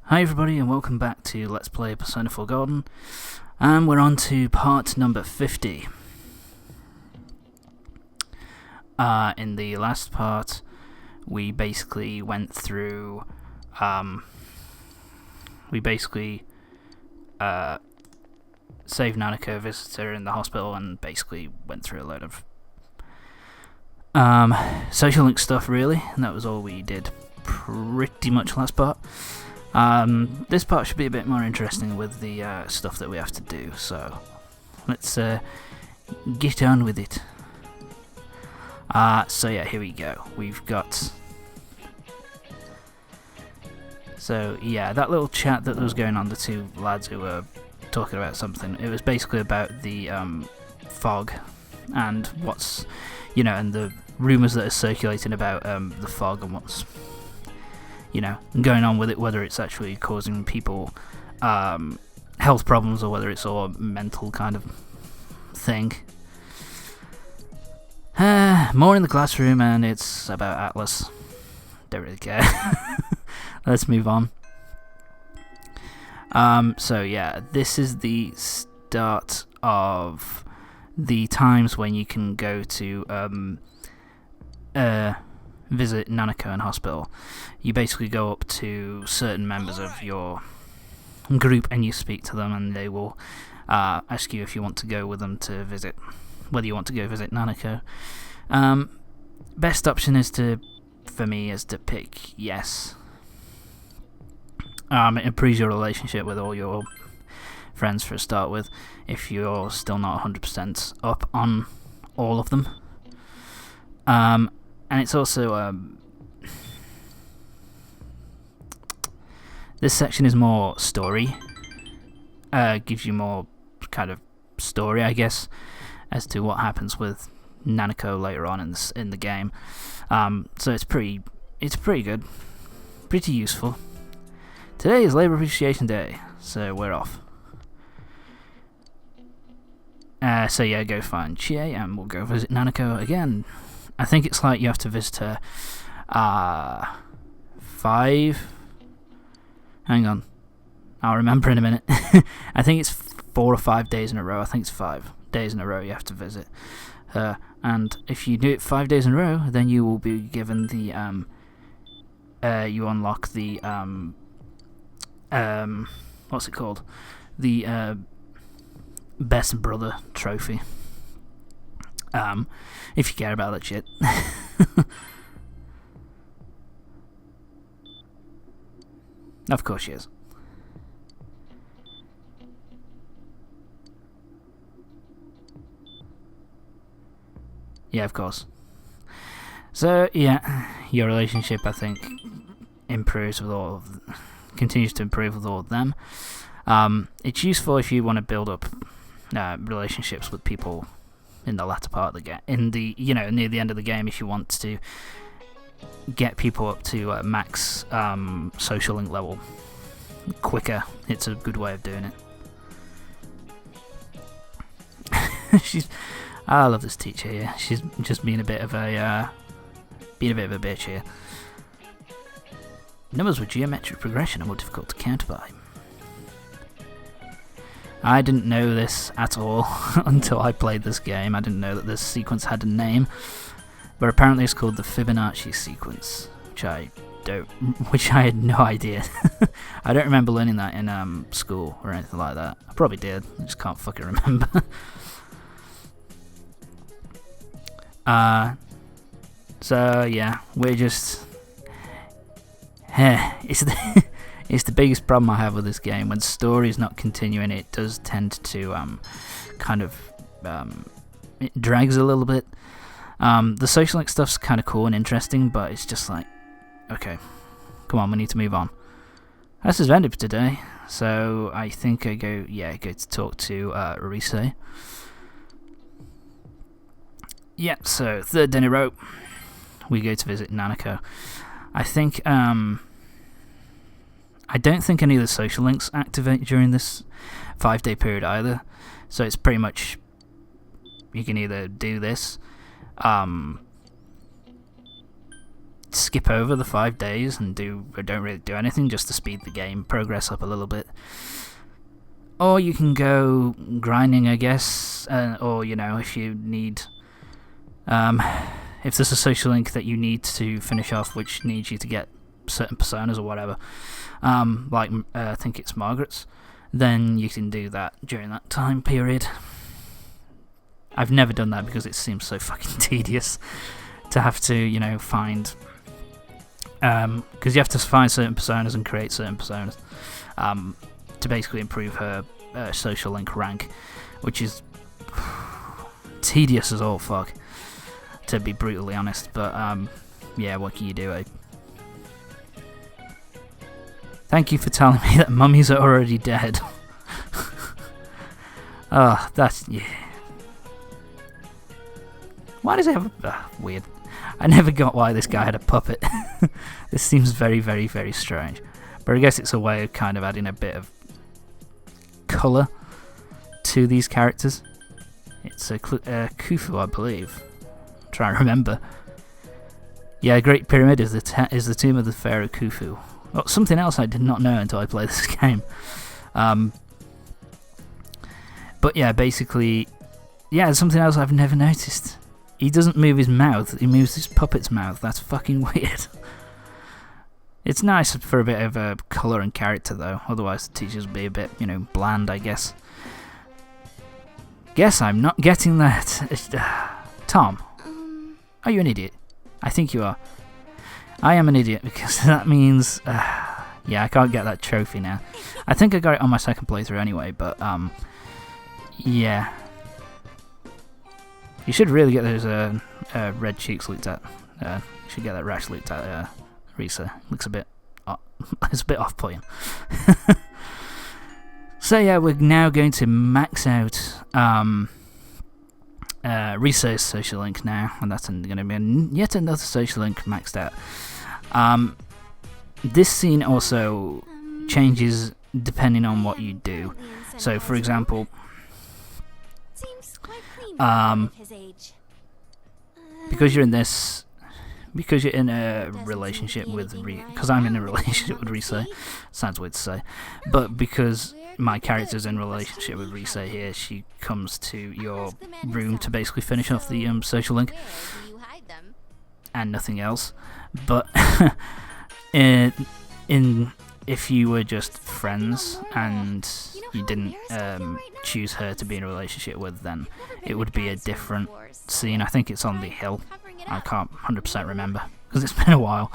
Hi everybody and welcome back to Let's Play Persona 4 Golden, and we're on to part number 50. In the last part we basically went through, saved Nanako, visited her in the hospital, and basically went through a load of social link stuff really, and that was all we did pretty much last part. This part should be a bit more interesting with the stuff that we have to do, so let's get on with it. So yeah, here we go. We've got... So yeah, that little chat that was going on, the two lads who were talking about something, it was basically about the fog and what's, and the rumours that are circulating about the fog and what's going on with it, whether it's actually causing people health problems or whether it's all a mental kind of thing. More in the classroom, and it's about Atlas. Don't really care. Let's move on. So yeah, this is the start of the times when you can go to visit Nanako in hospital. You basically go up to certain members of your group and you speak to them, and they will ask you if you want to go with them to visit, whether you want to go visit Nanako. Best option is for me is to pick yes. It improves your relationship with all your friends for a start with, if you're still not 100% up on all of them. And it's also this section is more story, gives you more kind of story, I guess, as to what happens with Nanako later on in the game. So it's pretty good, pretty useful. Today is Labour Appreciation Day, so we're off. So yeah, go find Chie and we'll go visit Nanako again. I think it's like you have to visit her 5... Hang on, I'll remember in a minute. I think it's 4 or 5 days in a row. I think it's 5 days in a row you have to visit her. And if you do it 5 days in a row, then you will be given the... you unlock the... what's it called? The Best Brother trophy. If you care about that shit. Of course she is. Yeah, of course. So yeah, your relationship, I think, improves with all of continues to improve with all of them. It's useful if you want to build up relationships with people in the latter part of the game, near the end of the game, if you want to get people up to max social link level quicker. It's a good way of doing it. I love this teacher here. She's just being a bit of a bitch here. Numbers with geometric progression are more difficult to count by. I didn't know this at all until I played this game. I didn't know that this sequence had a name, but apparently it's called the Fibonacci sequence, which I had no idea. I don't remember learning that in school or anything like that. I probably did, I just can't fucking remember. So yeah, we're just... It's the biggest problem I have with this game. When story is not continuing, it does tend to it drags a little bit. The social link stuff's kind of cool and interesting, but it's just like, okay, come on, we need to move on. This is ended for today, so I think I go to talk to Rise. Yeah, so third day in a row, we go to visit Nanako. I think I don't think any of the social links activate during this 5-day period either, so it's pretty much you can either do this skip over the 5 days and don't really do anything just to speed the game progress up a little bit. Or you can go grinding, I guess, or, you know, if you need... if there's a social link that you need to finish off which needs you to get certain personas or whatever, like I think it's Margaret's, then you can do that during that time period. I've never done that because it seems so fucking tedious to have to, you know, find... because you have to find certain personas and create certain personas to basically improve her social link rank, which is tedious as all fuck, to be brutally honest. But yeah, what can you do, eh? Thank you for telling me that mummies are already dead. Oh, that's... yeah. Why does it have a... weird. I never got why this guy had a puppet. This seems very, very, very strange. But I guess it's a way of kind of adding a bit of colour to these characters. It's a Khufu, I believe. I'm trying to remember. Yeah, Great Pyramid is the tomb of the Pharaoh Khufu. Oh, something else I did not know until I played this game. But yeah, basically... yeah, there's something else I've never noticed. He doesn't move his mouth, he moves his puppet's mouth. That's fucking weird. It's nice for a bit of colour and character, though. Otherwise the teachers would be a bit, you know, bland, I guess. Guess I'm not getting that. Tom, are you an idiot? I think you are. I am an idiot, because that means... yeah, I can't get that trophy now. I think I got it on my second playthrough anyway, but, yeah. You should really get those red cheeks looked at. You should get that rash looked at, Risa. Looks a bit... it's a bit off-putting. So yeah, we're now going to max out Risa's social link now, and that's going to be yet another social link maxed out. This scene also changes depending on what you do. So, for example... because you're in this, because you're in a relationship with because I'm in a relationship with Risa, sounds weird to say, but because my character's in a relationship with Risa here, she comes to your room to basically finish off the social link, and nothing else. But if you were just friends and you didn't choose her to be in a relationship with, then it would be a different scene. I think it's on the hill. I can't 100% remember because it's been a while.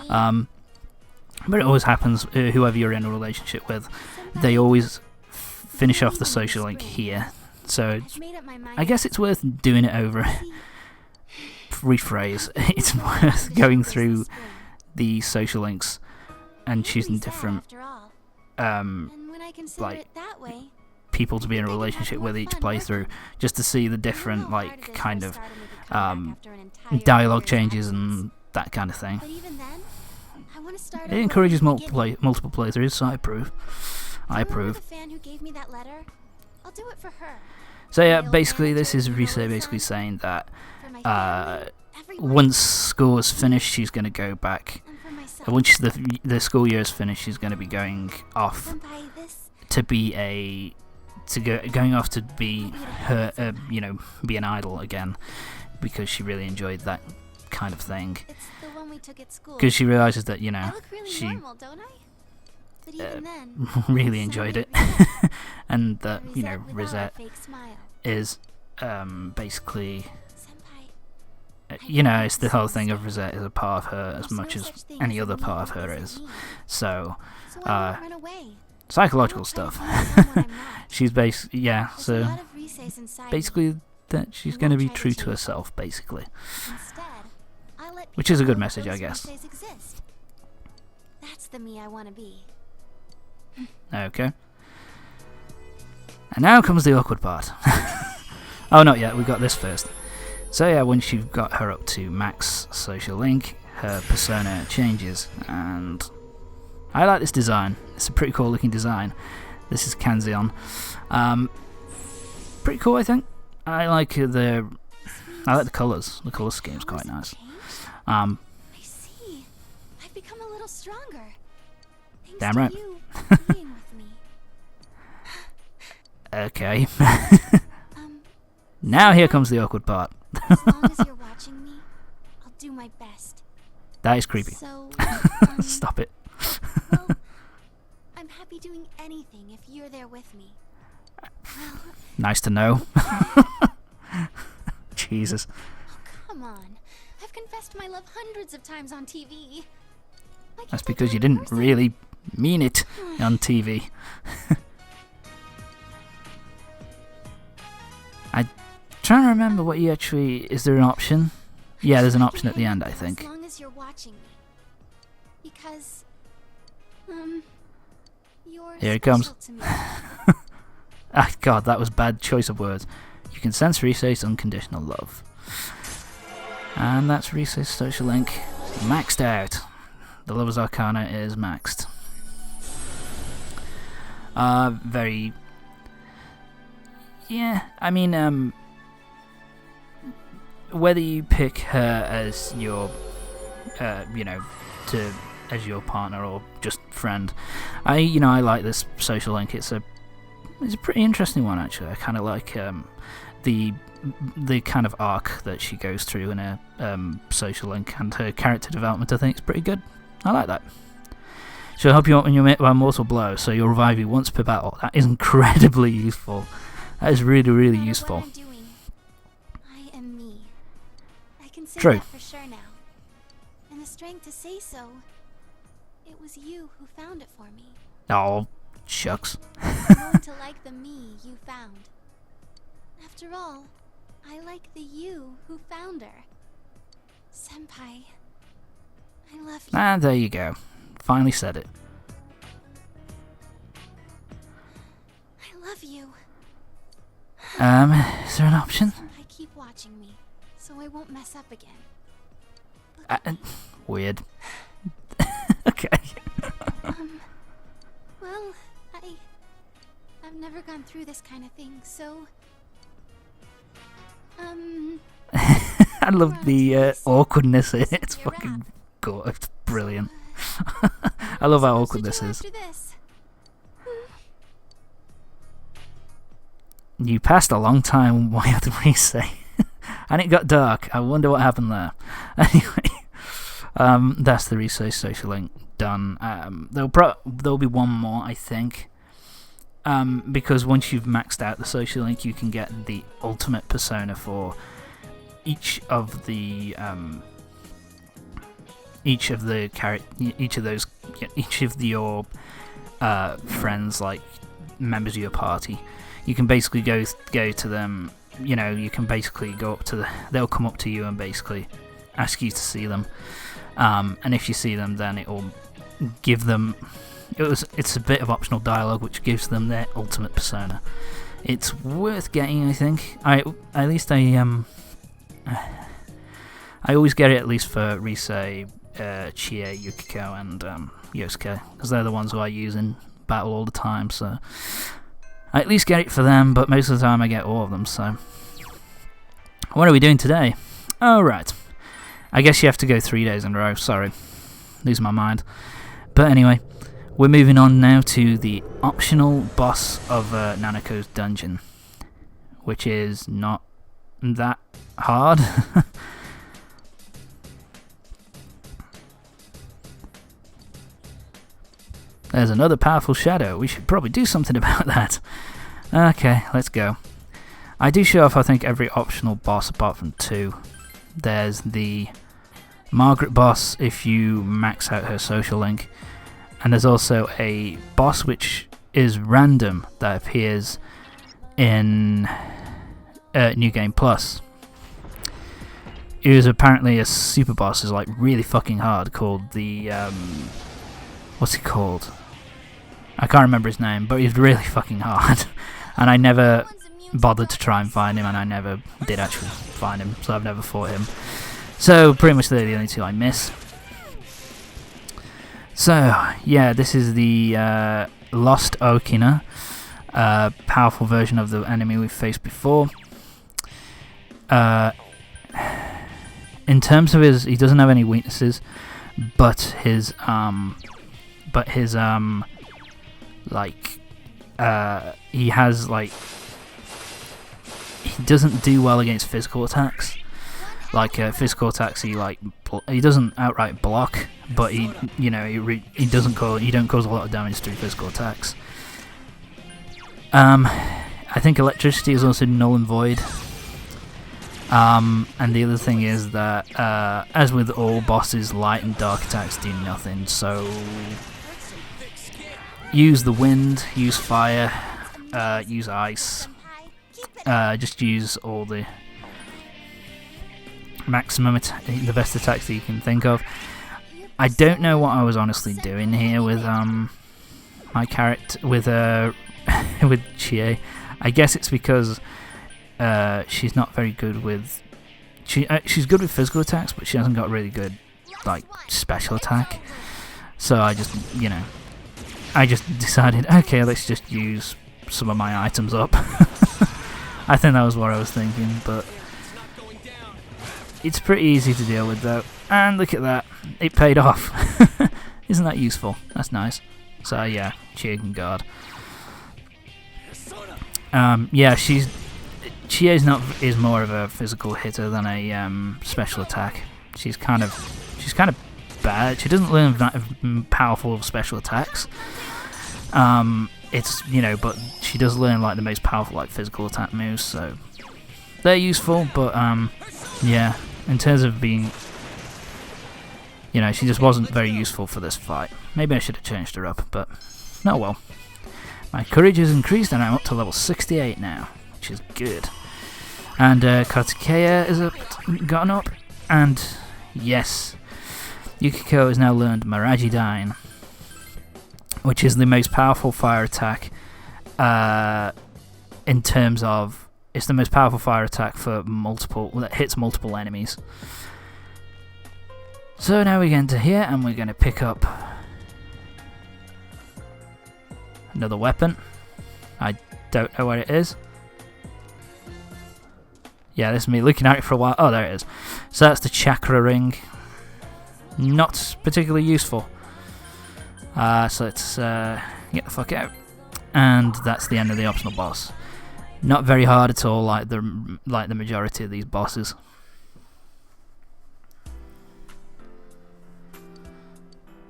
But it always happens, whoever you're in a relationship with, they always finish off the social link here. So I guess it's worth doing it over. Rephrase. It's worth going through the social links and choosing different like people to be in a relationship with each playthrough, just to see the different like kind of dialogue changes and that kind of thing. It encourages multiple playthroughs, so I approve. So yeah, basically this is Risa basically saying that once school is finished, she's going to go back. Once the school year is finished, she's going to be going off to be her, you know, be an idol again, because she really enjoyed that kind of thing. Because she realizes that, you know, she really enjoyed it, and that, you know, Rosette is basically, you know, it's the whole thing of Rosette is a part of her as much as any other part of her is. So, psychological stuff. She's basically, so basically that she's going to be true to herself, basically. Which is a good message, I guess. That's the me I want to be. Okay. And now comes the awkward part. Oh, not yet, we got this first. So yeah, once you've got her up to max social link, her persona changes, and I like this design. It's a pretty cool looking design. This is Kanzeon. Pretty cool, I think. I like the colours. The colour scheme's quite nice. Damn right. You being with me. Okay. Um, Now here comes the awkward part. as long as you're watching me, I'll do my best. That is creepy. So, Stop it. well, I'm happy doing anything if you're there with me. Well, Nice to know. Jesus. oh, come on. I've confessed my love hundreds of times on TV. Why That's can't I because do you it in didn't person? really mean it on TV. I'm trying to remember what you actually... Is there an option? Yeah, there's an option at the end, I think. As long as you're watching me. Because, you're Here it comes. special to me. Ah, God, that was bad choice of words. You can sense Rise's unconditional love. And that's Rise's social link maxed out. The Lover's Arcana is maxed. Very... Yeah, I mean, whether you pick her as your, as your partner or just friend, I like this social link. It's a pretty interesting one, actually. I kind of like the kind of arc that she goes through in her social link, and her character development, I think, is pretty good. I like that. She'll help you out when you're hit by a mortal blow, so you'll revive you once per battle. That is incredibly useful. That is really, really No matter useful. what I'm doing, I am me. I can say True. that for sure now. And the strength to say so. It was you who found it for me. Oh, shucks. I'm going to like the me you found. After all, I like the you who found her. Senpai, I love you. And there you go. Finally said it. I love you. Is there an option? Senpai, keep watching me, so I won't mess up again. Weird. Okay. Well, I've never gone through this kind of thing, so... I love the awkwardness in it. It's fucking good. It's brilliant. I love how awkward this is. After this. You passed a long time while the Rise. And it got dark. I wonder what happened there. Anyway, that's the Rise social link done. There'll be one more, I think. Because once you've maxed out the social link, you can get the ultimate persona for each of the each of your friends, like members of your party. You can basically go to them. You can basically go up to they'll come up to you and basically ask you to see them. And if you see them, then it will give them. It's a bit of optional dialogue which gives them their ultimate persona. It's worth getting, I think. I always get it at least for Rise, Chie, Yukiko, and Yosuke, because they're the ones who I use in battle all the time. So I at least get it for them, but most of the time I get all of them. So what are we doing today? Oh right, I guess you have to go 3 days in a row. Sorry, losing my mind. But anyway. We're moving on now to the optional boss of Nanako's dungeon, which is not that hard. There's another powerful shadow. We should probably do something about that. Okay, let's go. I do show off, I think, every optional boss apart from 2. There's the Margaret boss if you max out her social link. And there's also a boss which is random that appears in New Game Plus. It was apparently a super boss, is like really fucking hard, called the what's it called? I can't remember his name, but he's really fucking hard. And I never bothered to try and find him, and I never did actually find him, so I've never fought him. So pretty much they're the only 2 I miss. So, yeah, this is the Lost Okina, powerful version of the enemy we've faced before. In terms of he doesn't have any weaknesses, but his but his he has he doesn't do well against physical attacks. Physical attacks, he doesn't outright block, but he don't cause a lot of damage through physical attacks. I think electricity is also null and void. And the other thing is that, as with all bosses, light and dark attacks do nothing. So use the wind, use fire, use ice. Just use all the the best attacks that you can think of. I don't know what I was honestly doing here with my character with Chie. I guess it's because she's not very good with she's good with physical attacks, but she hasn't got really good special attack. So I just decided, okay, let's just use some of my items up. I think that was what I was thinking, but it's pretty easy to deal with though. And look at that, it paid off. Isn't that useful? That's nice. So yeah, Chie can guard. Yeah, Chie is more of a physical hitter than a special attack. She's kind of bad. She doesn't learn that powerful special attacks. But she does learn the most powerful physical attack moves, so they're useful. But yeah, in terms of being, she just wasn't very useful for this fight. Maybe I should have changed her up, but oh well. My courage has increased and I'm up to level 68 now, which is good. And Kartikeya is gotten up, and yes, Yukiko has now learned Miragidyne, which is the most powerful fire attack. In terms of, it's the most powerful fire attack that hits multiple enemies. So now we get into here, and we're going to pick up another weapon. I don't know what it is. Yeah, this is me looking at it for a while. Oh, there it is. So that's the chakra ring. Not particularly useful. So let's get the fuck out. And that's the end of the optional boss. Not very hard at all, like the majority of these bosses.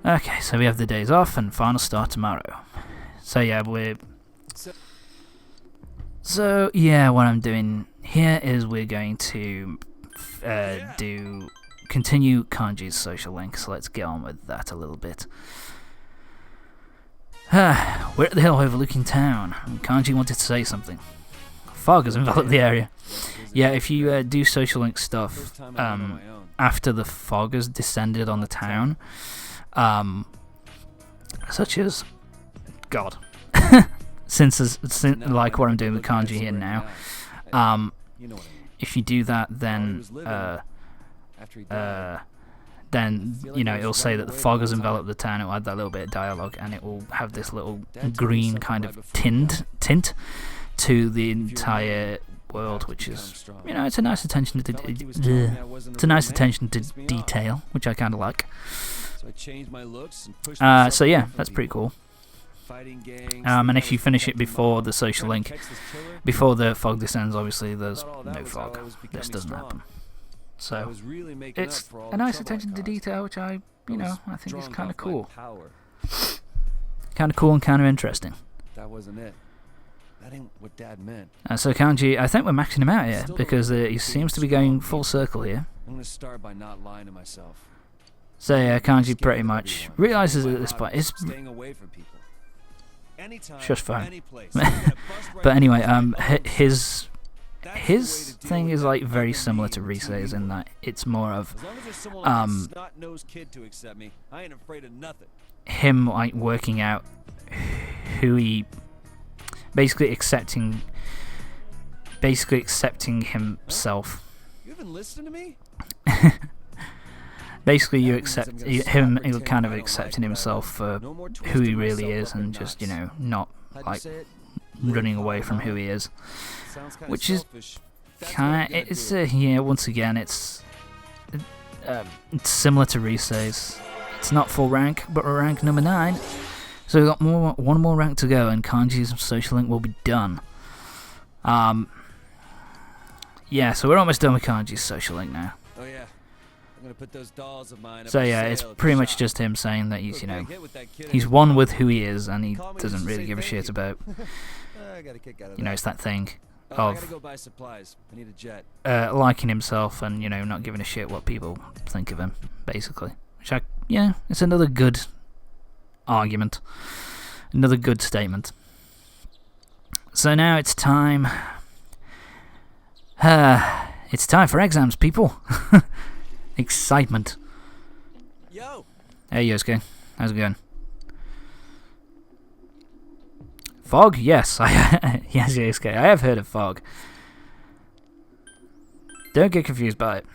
Okay, so we have the days off and final start tomorrow. So yeah, what I'm doing here is we're going to continue Kanji's social link. So let's get on with that a little bit. We're at the hill overlooking town, and Kanji wanted to say something. Fog has enveloped the area. Yeah, if you do social link stuff after the fog has descended on the town, such as God, since like what I'm doing with Kanji here now, if you do that, then it'll say that the fog has enveloped the town. It'll add that little bit of dialogue, and it will have this little green kind of tint to the entire world, which is, it's a nice attention to detail, which I kind of like. So yeah, that's pretty cool. And if you finish it before the social link, before the fog descends, obviously there's no fog. This doesn't happen. So it's a nice attention to detail, which I think is kind of cool. Kind of cool and kind of interesting. That wasn't it. That ain't what Dad meant. So Kanji, I think we're maxing him out here because he seems to be going full circle here. I'm gonna start by not lying to myself. So yeah, Kanji pretty much realizes at this point it's staying away from people. Shush phone. But anyway, his thing is very similar to Rise's in that it's more of him working out who he basically accepting himself. You even listen to me? Basically, you accept him kind of accepting himself for who he really is, and just not running away from who he is, which is once again it's similar to Rise's It's not full rank, but we're rank number 9. So we've got one more rank to go, and Kanji's social link will be done. Yeah, so we're almost done with Kanji's social link now. Oh yeah. I'm gonna put those dolls of mine up So for yeah, sale it's at the pretty much shop. just him saying that he's, Look, I get what that kid he's is one about. with who he is, and he Call me doesn't just to really say give a thank shit you. about, I got a kick out of it's that thing I of gotta go buy supplies. I need a jet. liking himself and, not giving a shit what people think of him, basically. Which it's another good argument. Another good statement. So now it's time. It's time for exams, people. Excitement. Yo. Hey, Yosuke. How's it going? Fog? Yes. Yes, Yosuke. I have heard of fog. Don't get confused by it.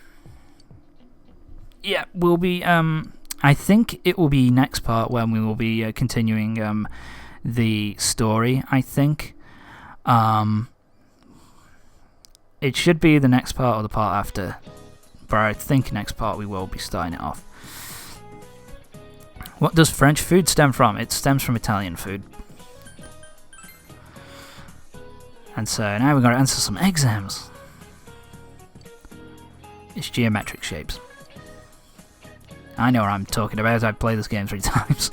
Yeah, we'll be, I think it will be next part when we will be continuing the story, I think. It should be the next part or the part after, but I think next part we will be starting it off. What does French food stem from? It stems from Italian food. And so now we've got to answer some exams. It's geometric shapes. I know what I'm talking about. I've played this game 3 times.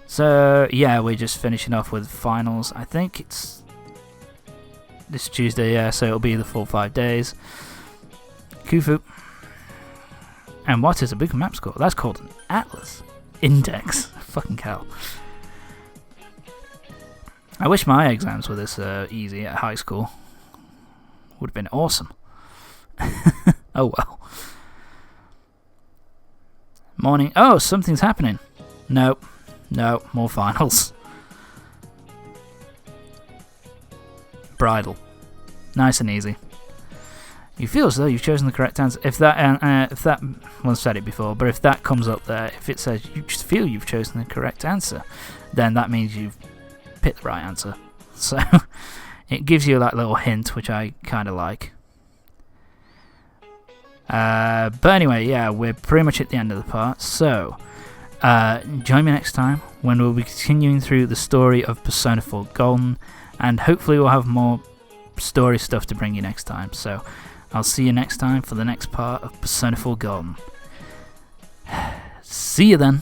So, yeah, we're just finishing off with finals. I think it's this Tuesday, yeah, so it'll be the full 5 days. Kufu. And what is a big map score? That's called an atlas. Index. Fucking hell. I wish my exams were this easy at high school. Would have been awesome. Oh well. Morning. Oh, something's happening. Nope. No, more finals. Bridal. Nice and easy. You feel as though you've chosen the correct answer. If that well, said it before, but if that comes up there, if it says you just feel you've chosen the correct answer, then that means you've picked the right answer. So it gives you that little hint, which I kind of like. But anyway, yeah, we're pretty much at the end of the part. So join me next time when we'll be continuing through the story of Persona 4 Golden, and hopefully we'll have more story stuff to bring you next time. So I'll see you next time for the next part of Persona 4 Golden. See you then.